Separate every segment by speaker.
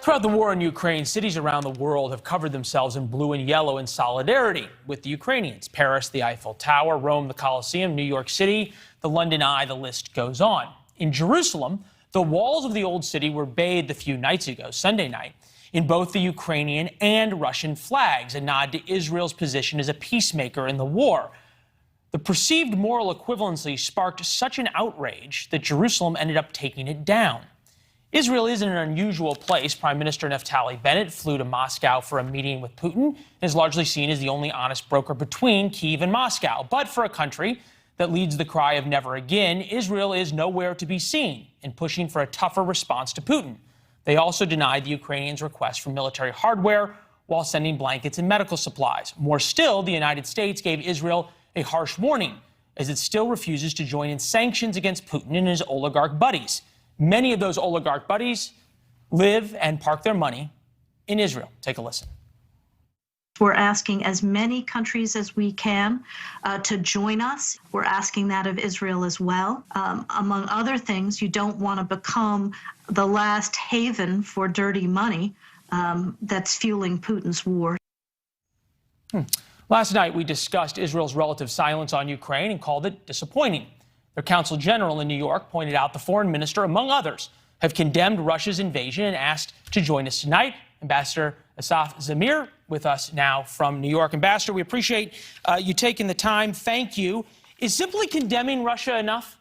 Speaker 1: Throughout the war in Ukraine, cities around the world have covered themselves in blue and yellow in solidarity with the Ukrainians. Paris, the Eiffel Tower; Rome, the Colosseum; New York City, the London Eye, the list goes on. In Jerusalem, the walls of the old city were bathed a few nights ago, Sunday night, in both the Ukrainian and Russian flags, a nod to Israel's position as a peacemaker in the war. The perceived moral equivalency sparked such an outrage that Jerusalem ended up taking it down. Israel is in an unusual place. Prime Minister Naftali Bennett flew to Moscow for a meeting with Putin and is largely seen as the only honest broker between Kyiv and Moscow. But for a country that leads the cry of never again, Israel is nowhere to be seen in pushing for a tougher response to Putin. They also denied the Ukrainians' request for military hardware while sending blankets and medical supplies. More still, the United States gave Israel a harsh warning as it still refuses to join in sanctions against Putin and his oligarch buddies. Many of those oligarch buddies live and park their money in Israel. Take a listen.
Speaker 2: We're asking as many countries as we can to join us. We're asking that of Israel as well. Among other things, you don't want to become the last haven for dirty money that's fueling Putin's war.
Speaker 1: Last night, we discussed Israel's relative silence on Ukraine and called it disappointing. Their consul general in New York pointed out the foreign minister, among others, have condemned Russia's invasion and asked to join us tonight. Ambassador Asaf Zamir with us now from New York. Ambassador, we appreciate you taking the time. Thank you. Is simply condemning Russia enough?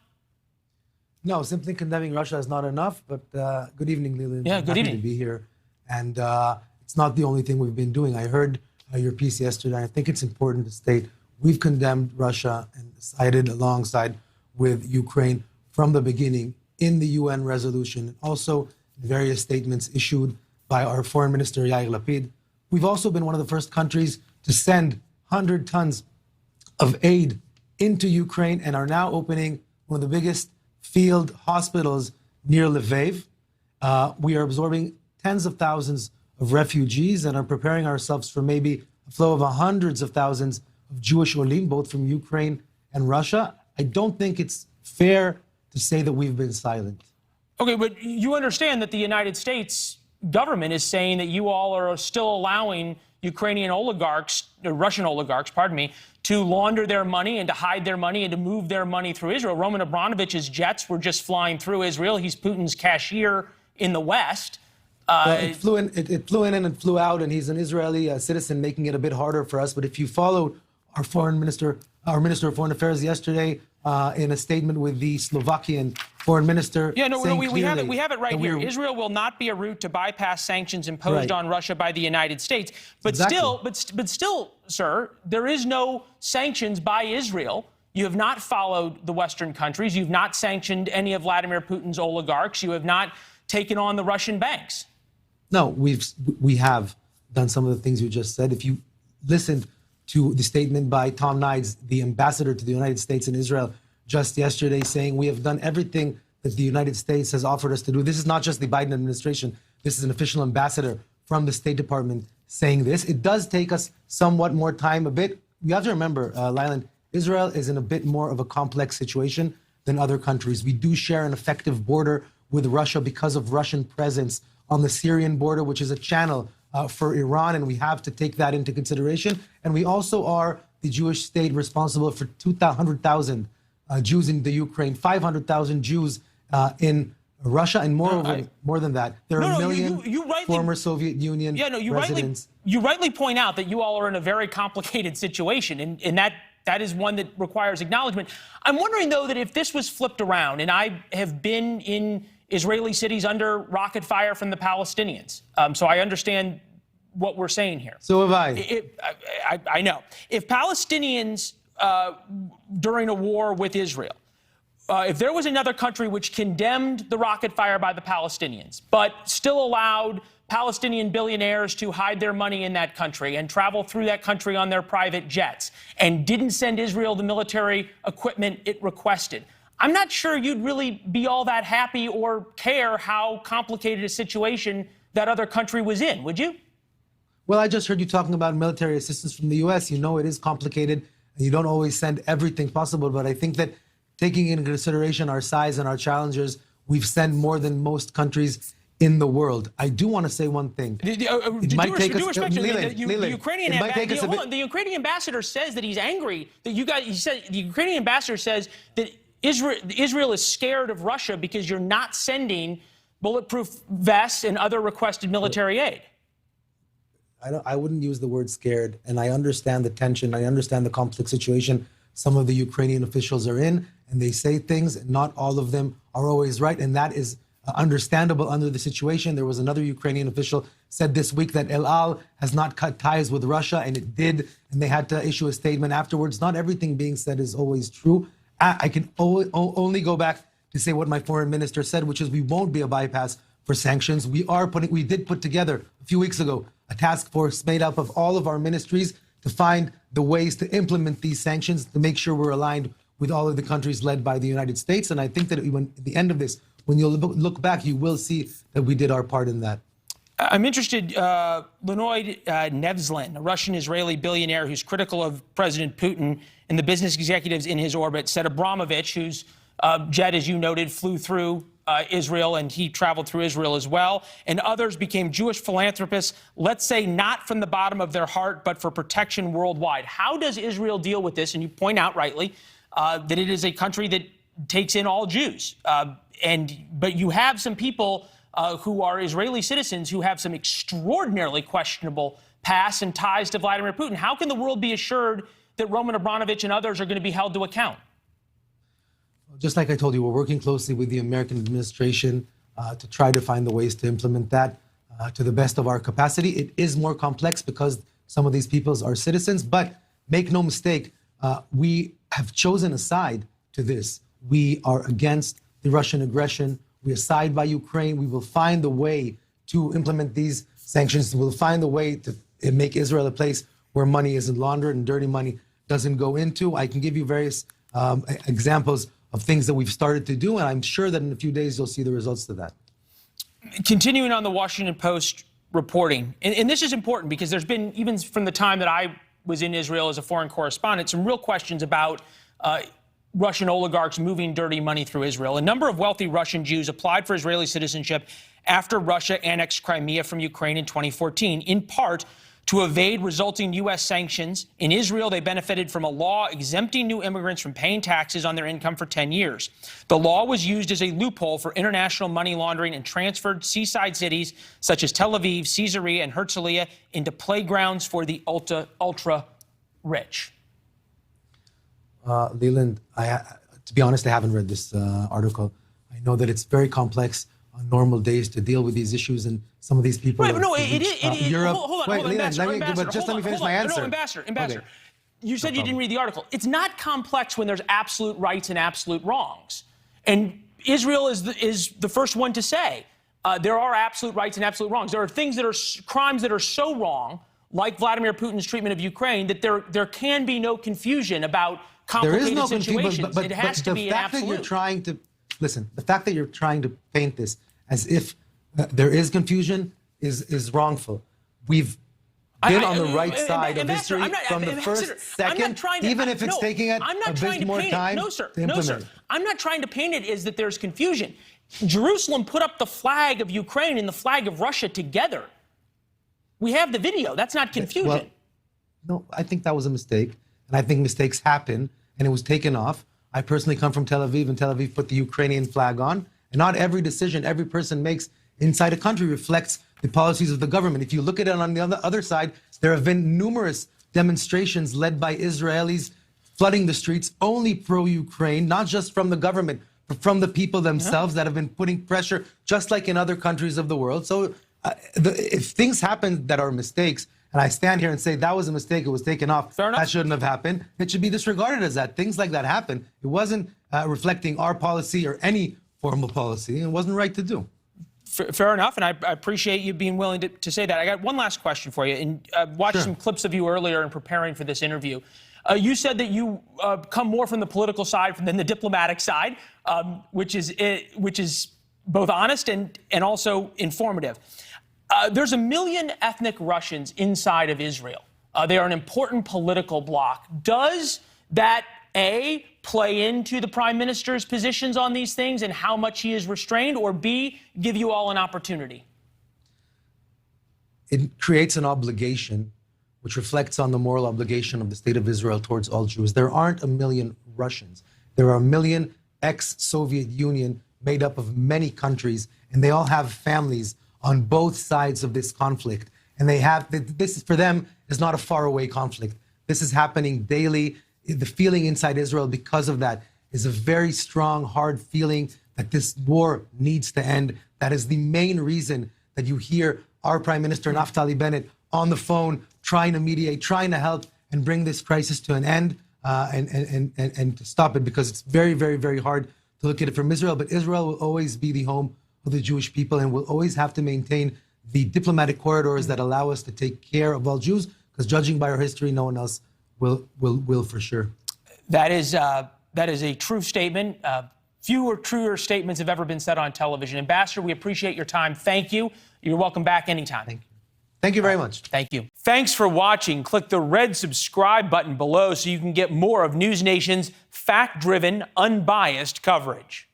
Speaker 3: No, simply condemning Russia is not enough. But good evening, Leland.
Speaker 1: Yeah, good evening.
Speaker 3: To be here. And it's not the only thing we've been doing. I heard your piece yesterday. I think it's important to state we've condemned Russia and sided alongside with Ukraine from the beginning in the UN resolution, also various statements issued by our foreign minister, Yair Lapid. We've also been one of the first countries to send 100 tons of aid into Ukraine and are now opening one of the biggest field hospitals near Lviv. We are absorbing tens of thousands of refugees and are preparing ourselves for maybe a flow of hundreds of thousands of Jewish olim, both from Ukraine and Russia. I don't think it's fair to say that we've been silent.
Speaker 1: Okay, but you understand that the United States government is saying that you all are still allowing Ukrainian oligarchs, Russian oligarchs, pardon me, to launder their money and to hide their money and to move their money through Israel. Roman Abramovich's jets were just flying through Israel. He's Putin's cashier in the West.
Speaker 3: It flew in and it flew out, and he's an Israeli citizen, making it a bit harder for us. But if you followed our minister of Foreign Affairs yesterday in a statement with the Slovakian foreign minister.
Speaker 1: Yeah, no, we have it right here. Israel will not be a route to bypass sanctions imposed on Russia by the United States. But still, sir, there is no sanctions by Israel. You have not followed the Western countries. You've not sanctioned any of Vladimir Putin's oligarchs. You have not taken on the Russian banks.
Speaker 3: No, we have done some of the things you just said. If you listened to the statement by Tom Nides, the ambassador to the United States in Israel, just yesterday, saying we have done everything that the United States has offered us to do. This is not just the Biden administration. This is an official ambassador from the State Department saying this. It does take us somewhat more time, a bit. You have to remember, Lyland, Israel is in a bit more of a complex situation than other countries. We do share an effective border with Russia because of Russian presence on the Syrian border, which is a channel for Iran, and we have to take that into consideration. And we also are the Jewish state responsible for 200,000 Jews in the Ukraine, 500,000 Jews in Russia, and more than that. There are a million former Soviet Union residents.
Speaker 1: You rightly point out that you all are in a very complicated situation, and that is one that requires acknowledgement. I'm wondering, though, that if this was flipped around, and I have been in Israeli cities under rocket fire from the Palestinians, so I understand what we're saying here.
Speaker 3: So have I.
Speaker 1: I know. If Palestinians, during a war with Israel, if there was another country which condemned the rocket fire by the Palestinians, but still allowed Palestinian billionaires to hide their money in that country and travel through that country on their private jets, and didn't send Israel the military equipment it requested, I'm not sure you'd really be all that happy or care how complicated a situation that other country was in, would you?
Speaker 3: Well, I just heard you talking about military assistance from the U.S. You know it is complicated, and you don't always send everything possible. But I think that taking into consideration our size and our challenges, we've sent more than most countries in the world. I do want to say one thing.
Speaker 1: The Ukrainian ambassador says that he's angry that you guys. He said the Ukrainian ambassador says that Israel is scared of Russia because you're not sending bulletproof vests and other requested military aid.
Speaker 3: I wouldn't use the word scared, and I understand the tension. I understand the complex situation some of the Ukrainian officials are in, and they say things. Not all of them are always right, and that is understandable under the situation. There was another Ukrainian official said this week that El Al has not cut ties with Russia, and it did, and they had to issue a statement afterwards. Not everything being said is always true. I can only go back to say what my foreign minister said, which is we won't be a bypass for sanctions. We did put together a few weeks ago a task force made up of all of our ministries to find the ways to implement these sanctions, to make sure we're aligned with all of the countries led by the United States. And I think that when, at the end of this, when you look back, you will see that we did our part in that.
Speaker 1: I'm interested, Leonid Nevzlin, a Russian-Israeli billionaire who's critical of President Putin and the business executives in his orbit, said Abramovich, whose jet, as you noted, flew through Israel, and he traveled through Israel as well, and others became Jewish philanthropists, let's say not from the bottom of their heart, but for protection worldwide. How does Israel deal with this? And you point out rightly that it is a country that takes in all Jews. But you have some people who are Israeli citizens who have some extraordinarily questionable past and ties to Vladimir Putin. How can the world be assured that Roman Abramovich and others are going to be held to account?
Speaker 3: Just like I told you, we're working closely with the American administration to try to find the ways to implement that to the best of our capacity. It is more complex because some of these peoples are citizens, but make no mistake, we have chosen a side to this. We are against the Russian aggression. We are side by Ukraine. We will find a way to implement these sanctions. We'll find a way to make Israel a place where money isn't laundered and dirty money doesn't go into. I can give you various examples of things that we've started to do, and I'm sure that in a few days you'll see the results to that.
Speaker 1: Continuing on the Washington Post reporting, and this is important because there's been, even from the time that I was in Israel as a foreign correspondent, some real questions about Russian oligarchs moving dirty money through Israel. A number of wealthy Russian Jews applied for Israeli citizenship after Russia annexed Crimea from Ukraine in 2014, in part to evade resulting U.S. sanctions. In Israel, they benefited from a law exempting new immigrants from paying taxes on their income for 10 years. The law was used as a loophole for international money laundering and transferred seaside cities such as Tel Aviv, Caesarea, and Herzliya into playgrounds for the ultra-rich.
Speaker 3: Leland, to be honest, I haven't read this article. I know that it's very complex on normal days to deal with these issues, and some of these people.
Speaker 1: Right, but no, it is.
Speaker 3: Europe.
Speaker 1: Hold on,
Speaker 3: Leland, let me finish my answer.
Speaker 1: No, Ambassador.
Speaker 3: Okay.
Speaker 1: You said you didn't read the article. It's not complex when there's absolute rights and absolute wrongs, and Israel is the first one to say there are absolute rights and absolute wrongs. There are things that are crimes that are so wrong, like Vladimir Putin's treatment of Ukraine, that there can be no confusion about complicated situations.
Speaker 3: But
Speaker 1: it has to be an absolute.
Speaker 3: The fact that you're trying to paint this as if there is confusion is wrongful. We've been on the right side of history from the first second, even if it's taking it a bit more time to implement.
Speaker 1: I'm not trying to paint it as that there's confusion. Jerusalem put up the flag of Ukraine and the flag of Russia together. We have the video. That's not confusion.
Speaker 3: Well, no, I think that was a mistake, and I think mistakes happen, and it was taken off. I personally come from Tel Aviv, and Tel Aviv put the Ukrainian flag on. And not every decision every person makes inside a country reflects the policies of the government. If you look at it on the other side, there have been numerous demonstrations led by Israelis flooding the streets only pro-Ukraine, not just from the government, but from the people themselves that have been putting pressure, just like in other countries of the world. So if things happen that are mistakes, and I stand here and say that was a mistake, it was taken off, that shouldn't have happened, it should be disregarded as that. Things like that happen. It wasn't reflecting our policy or any formal policy. It wasn't right to do.
Speaker 1: Fair enough, and I appreciate you being willing to say that. I got one last question for you. And I watched some clips of you earlier in preparing for this interview. You said that you come more from the political side than the diplomatic side, which is both honest and also informative. There's 1 million ethnic Russians inside of Israel. They are an important political bloc. Does that, A, play into the prime minister's positions on these things and how much he is restrained, or B, give you all an opportunity?
Speaker 3: It creates an obligation which reflects on the moral obligation of the state of Israel towards all Jews. There aren't a million Russians. There are a million ex-Soviet Union made up of many countries, and they all have families on both sides of this conflict. And this for them is not a faraway conflict. This is happening daily. The feeling inside Israel because of that is a very strong, hard feeling that this war needs to end. That is the main reason that you hear our Prime Minister Naftali Bennett on the phone trying to mediate, trying to help and bring this crisis to an end and to stop it, because it's very, very, very hard to look at it from Israel. But Israel will always be the home of the Jewish people, and will always have to maintain the diplomatic corridors that allow us to take care of all Jews, because judging by our history, no one else will for sure.
Speaker 1: That is a true statement. Fewer truer statements have ever been said on television. Ambassador, we appreciate your time. Thank you. You're welcome back anytime.
Speaker 3: Thank you. Thank you very much.
Speaker 1: Thank you. Thanks for watching. Click the red subscribe button below so you can get more of NewsNation's fact-driven, unbiased coverage.